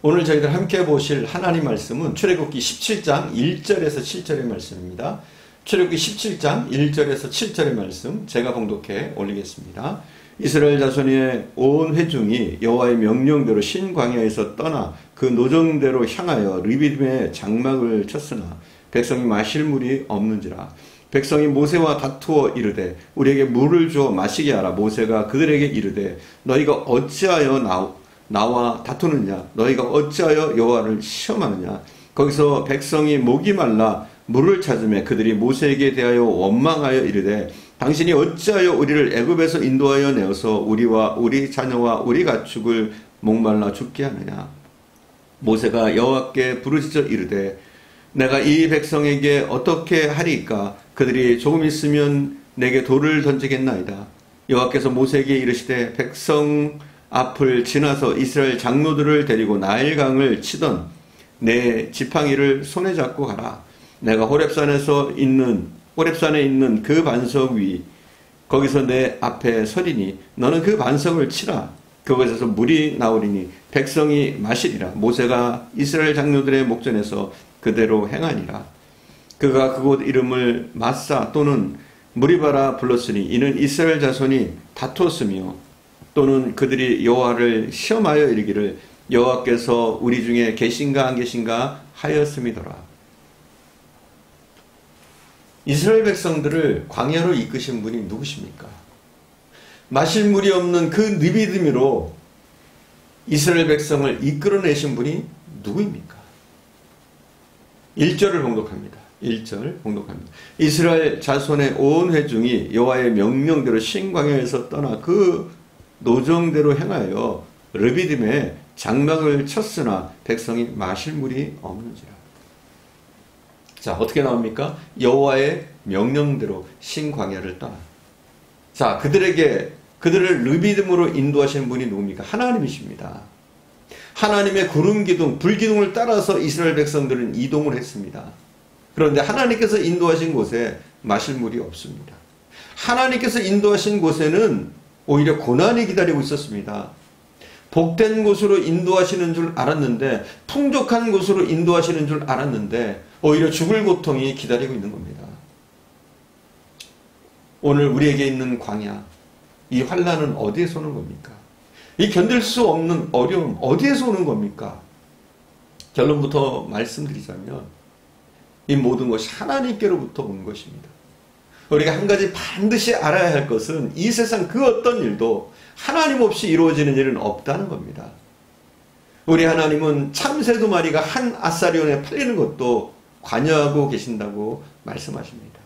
오늘 저희들 함께 보실 하나님 말씀은 출애굽기 17장 1절에서 7절의 말씀입니다. 출애굽기 17장 1절에서 7절의 말씀 제가 봉독해 올리겠습니다. 이스라엘 자손의 온 회중이 여호와의 명령대로 신광야에서 떠나 그 노정대로 향하여 르비딤에 장막을 쳤으나 백성이 마실 물이 없는지라. 백성이 모세와 다투어 이르되 우리에게 물을 주어 마시게 하라. 모세가 그들에게 이르되 너희가 어찌하여 나와 다투느냐? 너희가 어찌하여 여호와를 시험하느냐? 거기서 백성이 목이 말라 물을 찾으며 그들이 모세에게 대하여 원망하여 이르되 당신이 어찌하여 우리를 애굽에서 인도하여 내어서 우리와 우리 자녀와 우리 가축을 목말라 죽게 하느냐? 모세가 여호와께 부르짖어 이르되 내가 이 백성에게 어떻게 하리이까? 그들이 조금 있으면 내게 돌을 던지겠나이다. 여호와께서 모세에게 이르시되 백성 앞을 지나서 이스라엘 장로들을 데리고 나일강을 치던 내 지팡이를 손에 잡고 가라. 내가 호렙산에 있는 그 반석 위 거기서 내 앞에 서리니 너는 그 반석을 치라. 그곳에서 물이 나오리니 백성이 마시리라. 모세가 이스라엘 장로들의 목전에서 그대로 행하니라. 그가 그곳 이름을 마사 또는 무리바라 불렀으니 이는 이스라엘 자손이 다투었으며 또는 그들이 여호와를 시험하여 이르기를 여호와께서 우리 중에 계신가 안 계신가 하였음이더라. 이스라엘 백성들을 광야로 이끄신 분이 누구십니까? 마실 물이 없는 그 르비딤으로 이스라엘 백성을 이끌어내신 분이 누구입니까? 1절을 봉독합니다. 1절 봉독합니다. 이스라엘 자손의 온 회중이 여호와의 명령대로 신광야에서 떠나 그 노정대로 행하여 르비딤에 장막을 쳤으나 백성이 마실 물이 없는지라. 자, 어떻게 나옵니까? 여호와의 명령대로 신광야를 떠나. 자, 그들을 르비딤으로 인도하시는 분이 누굽니까? 하나님이십니다. 하나님의 구름 기둥, 불 기둥을 따라서 이스라엘 백성들은 이동을 했습니다. 그런데 하나님께서 인도하신 곳에 마실 물이 없습니다. 하나님께서 인도하신 곳에는 오히려 고난이 기다리고 있었습니다. 복된 곳으로 인도하시는 줄 알았는데, 풍족한 곳으로 인도하시는 줄 알았는데 오히려 죽을 고통이 기다리고 있는 겁니다. 오늘 우리에게 있는 광야, 이 환난은 어디에서 오는 겁니까? 이 견딜 수 없는 어려움 어디에서 오는 겁니까? 결론부터 말씀드리자면 이 모든 것이 하나님께로부터 온 것입니다. 우리가 한 가지 반드시 알아야 할 것은 이 세상 그 어떤 일도 하나님 없이 이루어지는 일은 없다는 겁니다. 우리 하나님은 참새 2마리가 한 아사리온에 팔리는 것도 관여하고 계신다고 말씀하십니다.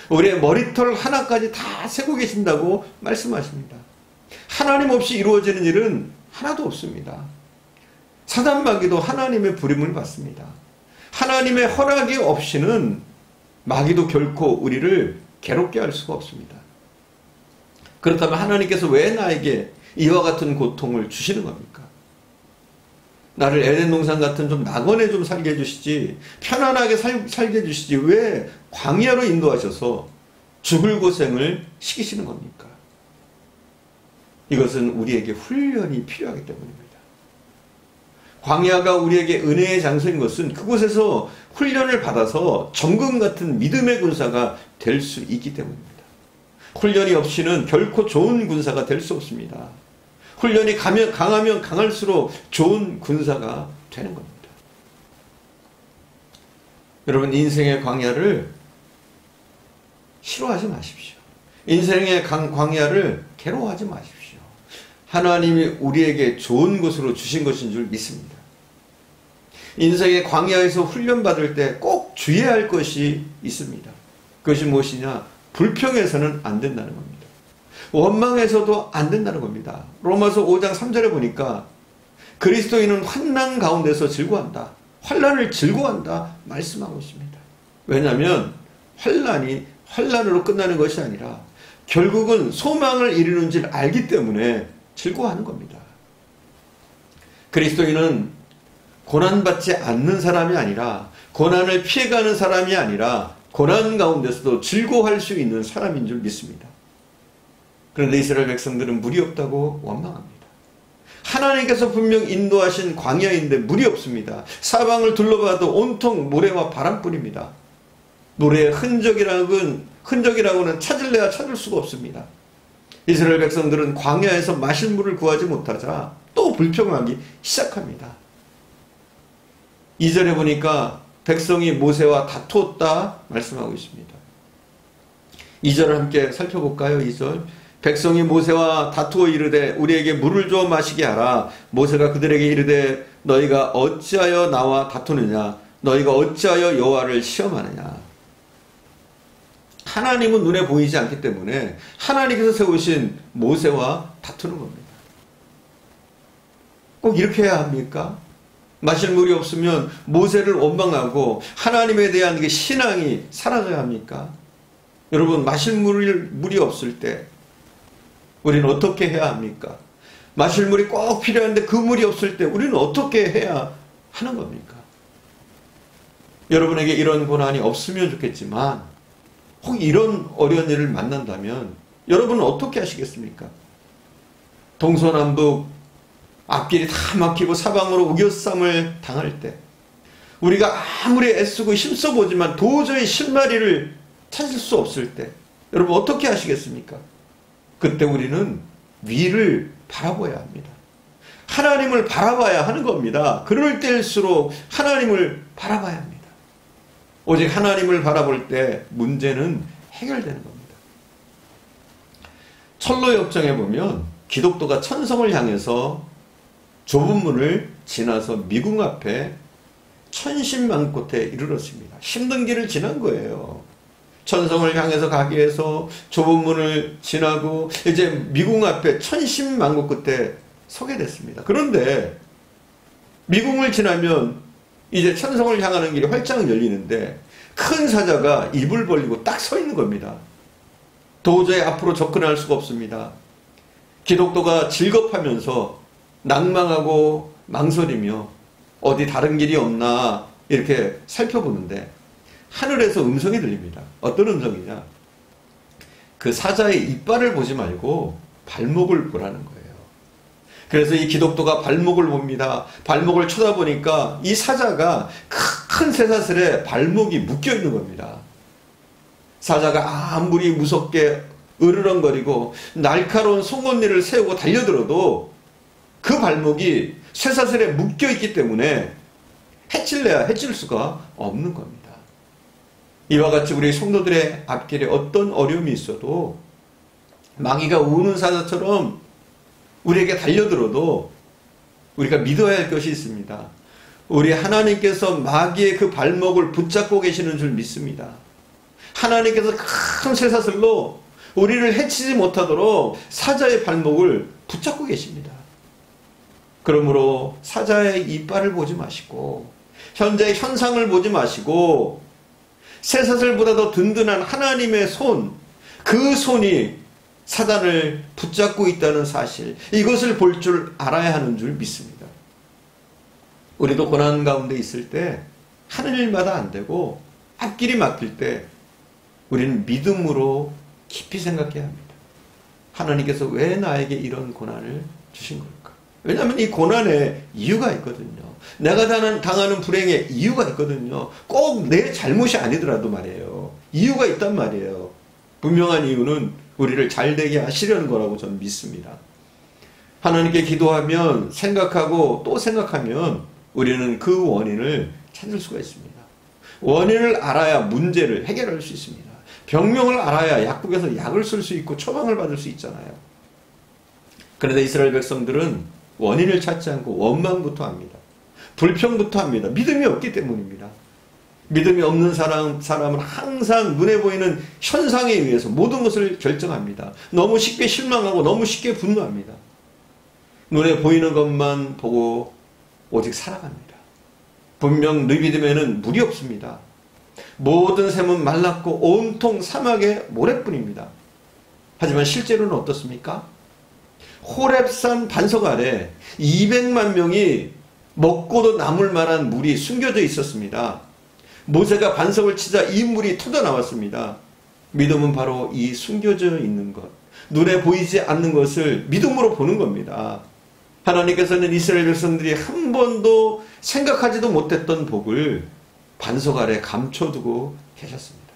우리의 머리털 하나까지 다 세고 계신다고 말씀하십니다. 하나님 없이 이루어지는 일은 하나도 없습니다. 사단마귀도 하나님의 부름을 받습니다. 하나님의 허락이 없이는 마귀도 결코 우리를 괴롭게 할 수가 없습니다. 그렇다면 하나님께서 왜 나에게 이와 같은 고통을 주시는 겁니까? 나를 에덴 동산 같은 좀 낙원에 좀 살게 해주시지, 편안하게 살게 해주시지 왜 광야로 인도하셔서 죽을 고생을 시키시는 겁니까? 이것은 우리에게 훈련이 필요하기 때문입니다. 광야가 우리에게 은혜의 장소인 것은 그곳에서 훈련을 받아서 정금 같은 믿음의 군사가 될 수 있기 때문입니다. 훈련이 없이는 결코 좋은 군사가 될 수 없습니다. 훈련이 강하면 강할수록 좋은 군사가 되는 겁니다. 여러분, 인생의 광야를 싫어하지 마십시오. 인생의 광야를 괴로워하지 마십시오. 하나님이 우리에게 좋은 것으로 주신 것인 줄 믿습니다. 인생의 광야에서 훈련받을 때 꼭 주의해야 할 것이 있습니다. 그것이 무엇이냐? 불평해서는 안 된다는 겁니다. 원망해서도 안 된다는 겁니다. 로마서 5장 3절에 보니까 그리스도인은 환난 가운데서 즐거워한다. 환난을 즐거워한다 말씀하고 있습니다. 왜냐하면 환난이 환난으로 끝나는 것이 아니라 결국은 소망을 이루는 줄 알기 때문에 즐거워하는 겁니다. 그리스도인은 고난받지 않는 사람이 아니라, 고난을 피해가는 사람이 아니라 고난 가운데서도 즐거워할 수 있는 사람인 줄 믿습니다. 그런데 이스라엘 백성들은 물이 없다고 원망합니다. 하나님께서 분명 인도하신 광야인데 물이 없습니다. 사방을 둘러봐도 온통 모래와 바람뿐입니다. 모래의 흔적이라고는 찾을래야 찾을 수가 없습니다. 이스라엘 백성들은 광야에서 마실 물을 구하지 못하자 또 불평하기 시작합니다. 2절에 보니까 백성이 모세와 다투었다 말씀하고 있습니다. 2절을 함께 살펴볼까요? 2절. 백성이 모세와 다투어 이르되 우리에게 물을 줘 마시게 하라. 모세가 그들에게 이르되 너희가 어찌하여 나와 다투느냐? 너희가 어찌하여 여호와를 시험하느냐? 하나님은 눈에 보이지 않기 때문에 하나님께서 세우신 모세와 다투는 겁니다. 꼭 이렇게 해야 합니까? 마실 물이 없으면 모세를 원망하고 하나님에 대한 그 신앙이 사라져야 합니까? 여러분, 마실 물이 없을 때 우리는 어떻게 해야 합니까? 마실 물이 꼭 필요한데 그 물이 없을 때 우리는 어떻게 해야 하는 겁니까? 여러분에게 이런 고난이 없으면 좋겠지만 혹 이런 어려운 일을 만난다면 여러분은 어떻게 하시겠습니까? 동서남북 앞길이 다 막히고 사방으로 우겨쌈을 당할 때 우리가 아무리 애쓰고 힘써보지만 도저히 실마리를 찾을 수 없을 때 여러분 어떻게 하시겠습니까? 그때 우리는 위를 바라봐야 합니다. 하나님을 바라봐야 하는 겁니다. 그럴 때일수록 하나님을 바라봐야 합니다. 오직 하나님을 바라볼 때 문제는 해결되는 겁니다. 철로역정에 보면 기독도가 천성을 향해서 좁은 문을 지나서 미궁 앞에 천신만곳에 이르렀습니다. 힘든 길을 지난 거예요. 천성을 향해서 가기 위해서 좁은 문을 지나고 이제 미궁 앞에 천신만고 끝에 서게 됐습니다. 그런데 미궁을 지나면 이제 천성을 향하는 길이 활짝 열리는데 큰 사자가 입을 벌리고 딱 서 있는 겁니다. 도저히 앞으로 접근할 수가 없습니다. 기독도가 질겁하면서 낭망하고 망설이며 어디 다른 길이 없나 이렇게 살펴보는데 하늘에서 음성이 들립니다. 어떤 음성이냐? 그 사자의 이빨을 보지 말고 발목을 보라는 거예요. 그래서 이 기독도가 발목을 봅니다. 발목을 쳐다보니까 이 사자가 큰 쇠사슬에 발목이 묶여 있는 겁니다. 사자가 아무리 무섭게 으르렁거리고 날카로운 송곳니를 세우고 달려들어도 그 발목이 쇠사슬에 묶여 있기 때문에 해칠래야 해칠 수가 없는 겁니다. 이와 같이 우리 성도들의 앞길에 어떤 어려움이 있어도 마귀가 우는 사자처럼 우리에게 달려들어도 우리가 믿어야 할 것이 있습니다. 우리 하나님께서 마귀의 그 발목을 붙잡고 계시는 줄 믿습니다. 하나님께서 큰 쇠사슬로 우리를 해치지 못하도록 사자의 발목을 붙잡고 계십니다. 그러므로 사자의 이빨을 보지 마시고 현재의 현상을 보지 마시고 쇠사슬보다 더 든든한 하나님의 손, 그 손이 사단을 붙잡고 있다는 사실, 이것을 볼 줄 알아야 하는 줄 믿습니다. 우리도 고난 가운데 있을 때 하는 일마다 안 되고 앞길이 막힐 때 우리는 믿음으로 깊이 생각해야 합니다. 하나님께서 왜 나에게 이런 고난을 주신 걸까? 왜냐하면 이 고난에 이유가 있거든요. 내가 당하는 불행에 이유가 있거든요. 꼭 내 잘못이 아니더라도 말이에요. 이유가 있단 말이에요. 분명한 이유는 우리를 잘되게 하시려는 거라고 저는 믿습니다. 하나님께 기도하면 생각하고 또 생각하면 우리는 그 원인을 찾을 수가 있습니다. 원인을 알아야 문제를 해결할 수 있습니다. 병명을 알아야 약국에서 약을 쓸 수 있고 처방을 받을 수 있잖아요. 그런데 이스라엘 백성들은 원인을 찾지 않고 원망부터 합니다. 불평부터 합니다. 믿음이 없기 때문입니다. 믿음이 없는 사람은 항상 눈에 보이는 현상에 의해서 모든 것을 결정합니다. 너무 쉽게 실망하고 너무 쉽게 분노합니다. 눈에 보이는 것만 보고 오직 살아갑니다. 분명 느비딤에는 물이 없습니다. 모든 샘은 말랐고 온통 사막의 모래뿐입니다. 하지만 실제로는 어떻습니까? 호렙산 반석 아래 200만 명이 먹고도 남을 만한 물이 숨겨져 있었습니다. 모세가 반석을 치자 이 물이 터져나왔습니다. 믿음은 바로 이 숨겨져 있는 것, 눈에 보이지 않는 것을 믿음으로 보는 겁니다. 하나님께서는 이스라엘 백성들이 한 번도 생각하지도 못했던 복을 반석 아래 감춰두고 계셨습니다.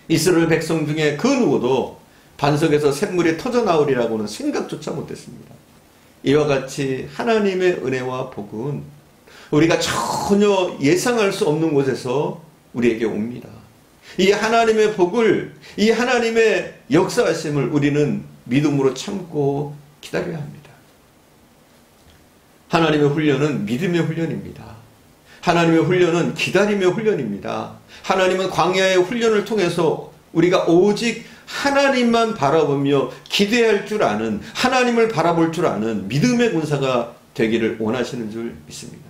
이스라엘 백성 중에 그 누구도 반석에서 샘물이 터져 나오리라고는 생각조차 못했습니다. 이와 같이 하나님의 은혜와 복은 우리가 전혀 예상할 수 없는 곳에서 우리에게 옵니다. 이 하나님의 복을, 이 하나님의 역사하심을 우리는 믿음으로 참고 기다려야 합니다. 하나님의 훈련은 믿음의 훈련입니다. 하나님의 훈련은 기다림의 훈련입니다. 하나님은 광야의 훈련을 통해서 우리가 오직 하나님만 바라보며 기대할 줄 아는, 하나님을 바라볼 줄 아는 믿음의 군사가 되기를 원하시는 줄 믿습니다.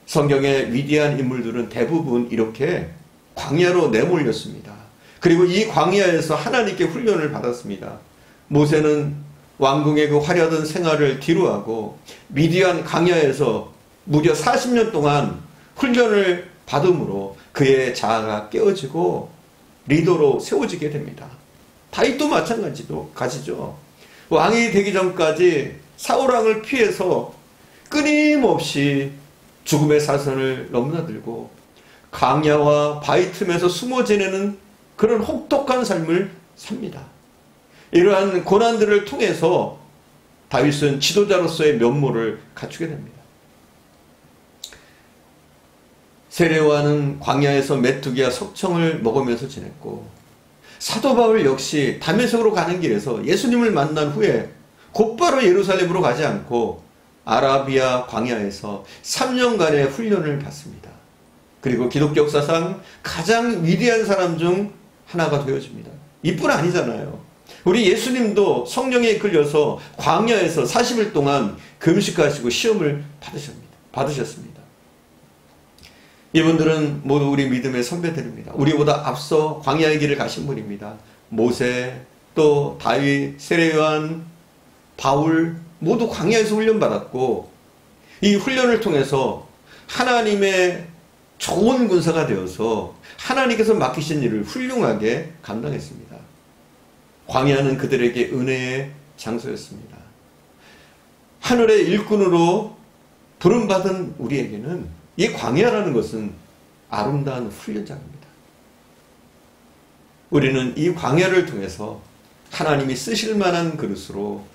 성경의 위대한 인물들은 대부분 이렇게 광야로 내몰렸습니다. 그리고 이 광야에서 하나님께 훈련을 받았습니다. 모세는 왕궁의 그 화려한 생활을 뒤로하고 미디안 광야에서 무려 40년 동안 훈련을 받음으로 그의 자아가 깨어지고 리더로 세워지게 됩니다. 다윗도 마찬가지죠. 왕이 되기 전까지 사울왕을 피해서 끊임없이 죽음의 사선을 넘나들고 광야와 바위 틈에서 숨어 지내는 그런 혹독한 삶을 삽니다. 이러한 고난들을 통해서 다윗은 지도자로서의 면모를 갖추게 됩니다. 세례요한은 광야에서 메뚜기와 석청을 먹으면서 지냈고, 사도 바울 역시 다메섹으로 가는 길에서 예수님을 만난 후에 곧바로 예루살렘으로 가지 않고 아라비아 광야에서 3년간의 훈련을 받습니다. 그리고 기독교 역사상 가장 위대한 사람 중 하나가 되어집니다. 이뿐 아니잖아요. 우리 예수님도 성령에 이끌려서 광야에서 40일 동안 금식하시고 시험을 받으셨습니다. 이분들은 모두 우리 믿음의 선배들입니다. 우리보다 앞서 광야의 길을 가신 분입니다. 모세, 또 다윗, 세례요한, 바울 모두 광야에서 훈련받았고, 이 훈련을 통해서 하나님의 좋은 군사가 되어서 하나님께서 맡기신 일을 훌륭하게 감당했습니다. 광야는 그들에게 은혜의 장소였습니다. 하늘의 일꾼으로 부름받은 우리에게는 이 광야라는 것은 아름다운 훈련장입니다. 우리는 이 광야를 통해서 하나님이 쓰실 만한 그릇으로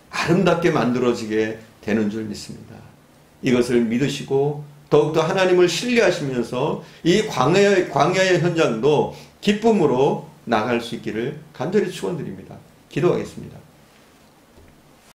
아름답게 만들어지게 되는 줄 믿습니다. 이것을 믿으시고 더욱더 하나님을 신뢰하시면서 이 광야의 현장도 기쁨으로 나갈 수 있기를 간절히 축원드립니다. 기도하겠습니다.